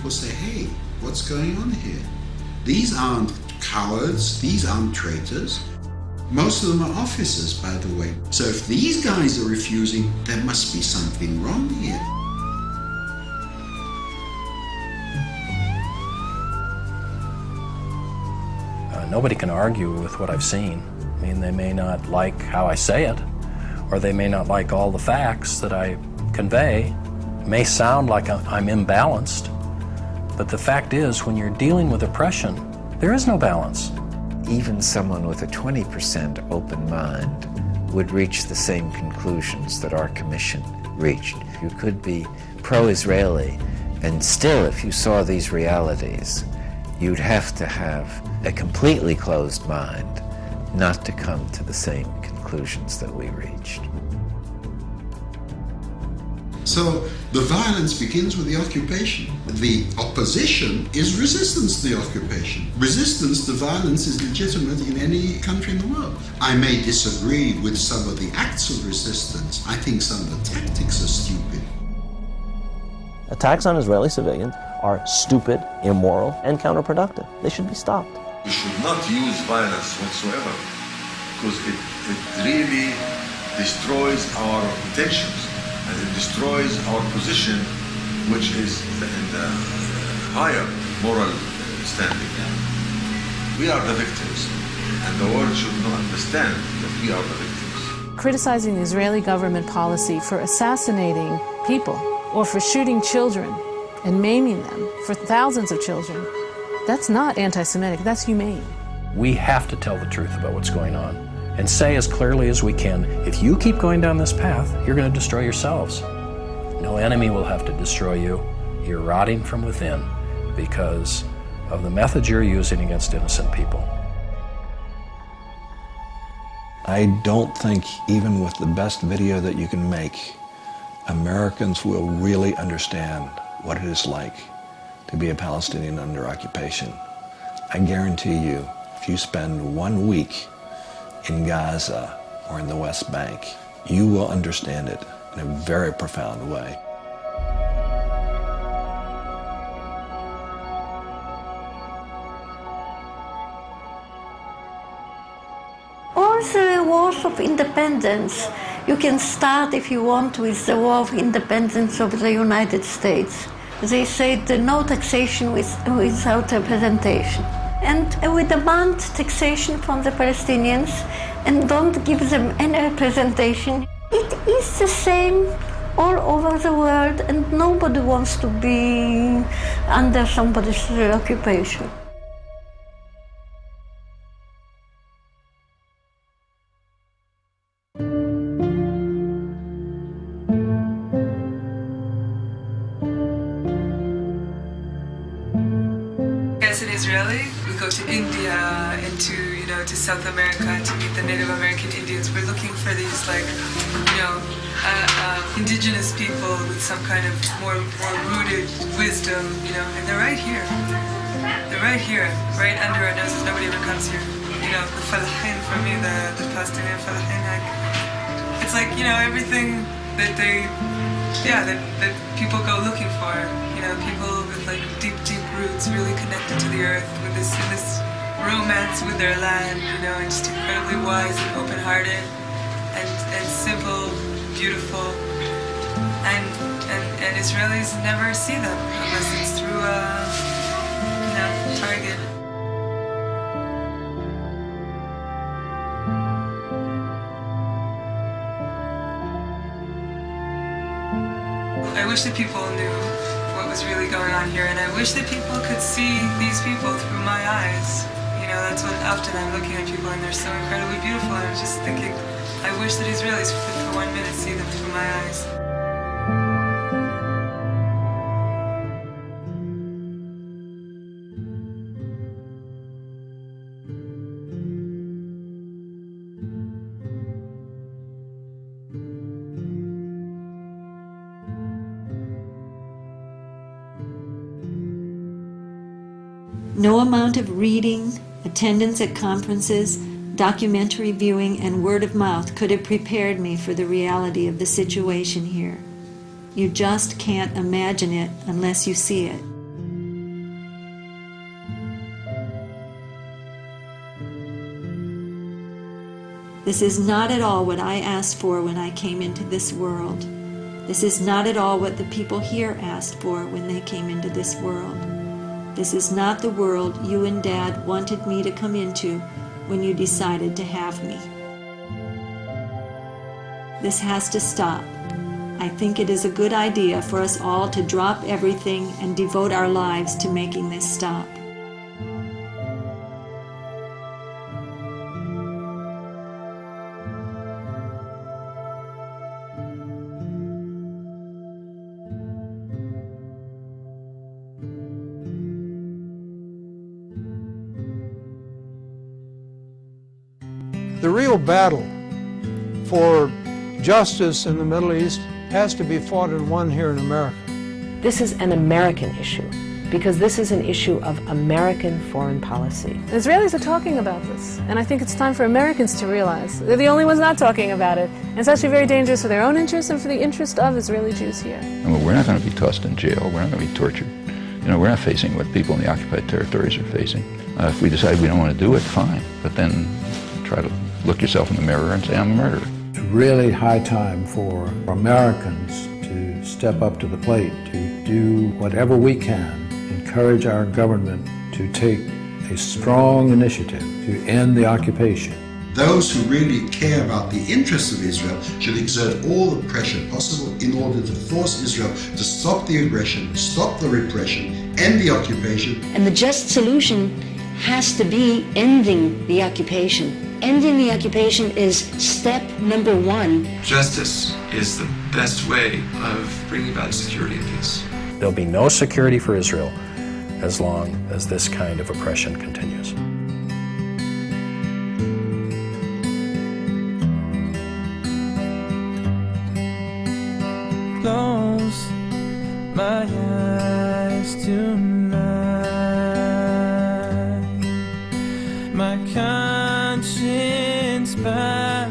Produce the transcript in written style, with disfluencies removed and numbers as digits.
people say, hey, what's going on here? These aren't cowards, these aren't traitors. Most of them are officers, by the way. So if these guys are refusing, there must be something wrong here. Nobody can argue with what I've seen. I mean, they may not like how I say it, or they may not like all the facts that I convey. It may sound like I'm imbalanced, but the fact is, when you're dealing with oppression, there is no balance. Even someone with a 20% open mind would reach the same conclusions that our commission reached. You could be pro-Israeli, and still, if you saw these realities, you'd have to have a completely closed mind not to come to the same conclusions that we reached. So the violence begins with the occupation. The opposition is resistance to the occupation. Resistance to violence is legitimate in any country in the world. I may disagree with some of the acts of resistance. I think some of the tactics are stupid. Attacks on Israeli civilians are stupid, immoral, and counterproductive. They should be stopped. We should not use violence whatsoever, because it really destroys our intentions, and it destroys our position, which is in the higher moral standing. We are the victims, and the world should not understand that we are the victims. Criticizing the Israeli government policy for assassinating people or for shooting children and maiming them, for thousands of children, that's not anti-Semitic, that's humane. We have to tell the truth about what's going on and say as clearly as we can, if you keep going down this path, you're going to destroy yourselves. No enemy will have to destroy you. You're rotting from within because of the methods you're using against innocent people. I don't think, even with the best video that you can make, Americans will really understand what it is like to be a Palestinian under occupation. I guarantee you, if you spend 1 week in Gaza or in the West Bank, you will understand it in a very profound way. All the wars of independence, you can start, if you want, with the war of independence of the United States. They said no taxation without representation. And we demand taxation from the Palestinians and don't give them any representation. It is the same all over the world, and nobody wants to be under somebody's occupation. As an Israeli, we go to India and to South America to meet the Native American Indians. We're looking for these indigenous people with some kind of more rooted wisdom, and they're right here. They're right here, right under our noses. Nobody ever comes here. The falahin, for me, the Palestinian falahin, it's like, everything that that people go looking for. People with deep roots, really connected to the earth, with this romance with their land, and just incredibly wise and open-hearted, and simple, beautiful, and Israelis never see them unless it's through a target. I wish that people knew what was really going on here, and I wish that people could see these people through my eyes. That's what often I'm looking at people and they're so incredibly beautiful, and I'm just thinking, I wish that Israelis could for 1 minute see them through my eyes. No amount of reading, attendance at conferences, documentary viewing, and word of mouth could have prepared me for the reality of the situation here. You just can't imagine it unless you see it. This is not at all what I asked for when I came into this world. This is not at all what the people here asked for when they came into this world. This is not the world you and Dad wanted me to come into when you decided to have me. This has to stop. I think it is a good idea for us all to drop everything and devote our lives to making this stop. The real battle for justice in the Middle East has to be fought and won here in America. This is an American issue because this is an issue of American foreign policy. The Israelis are talking about this, and I think it's time for Americans to realize they're the only ones not talking about it. And it's actually very dangerous for their own interests and for the interest of Israeli Jews here. I mean, we're not going to be tossed in jail. We're not going to be tortured. You know, we're not facing what people in the occupied territories are facing. If we decide we don't want to do it, fine. But then try to look yourself in the mirror and say, I'm a murderer. It's really high time for Americans to step up to the plate, to do whatever we can, encourage our government to take a strong initiative to end the occupation. Those who really care about the interests of Israel should exert all the pressure possible in order to force Israel to stop the aggression, stop the repression, end the occupation. And the just solution has to be ending the occupation. Ending the occupation is step number one. Justice is the best way of bringing about security and peace. There'll be no security for Israel as long as this kind of oppression continues. Close my eyes tonight. My conscience by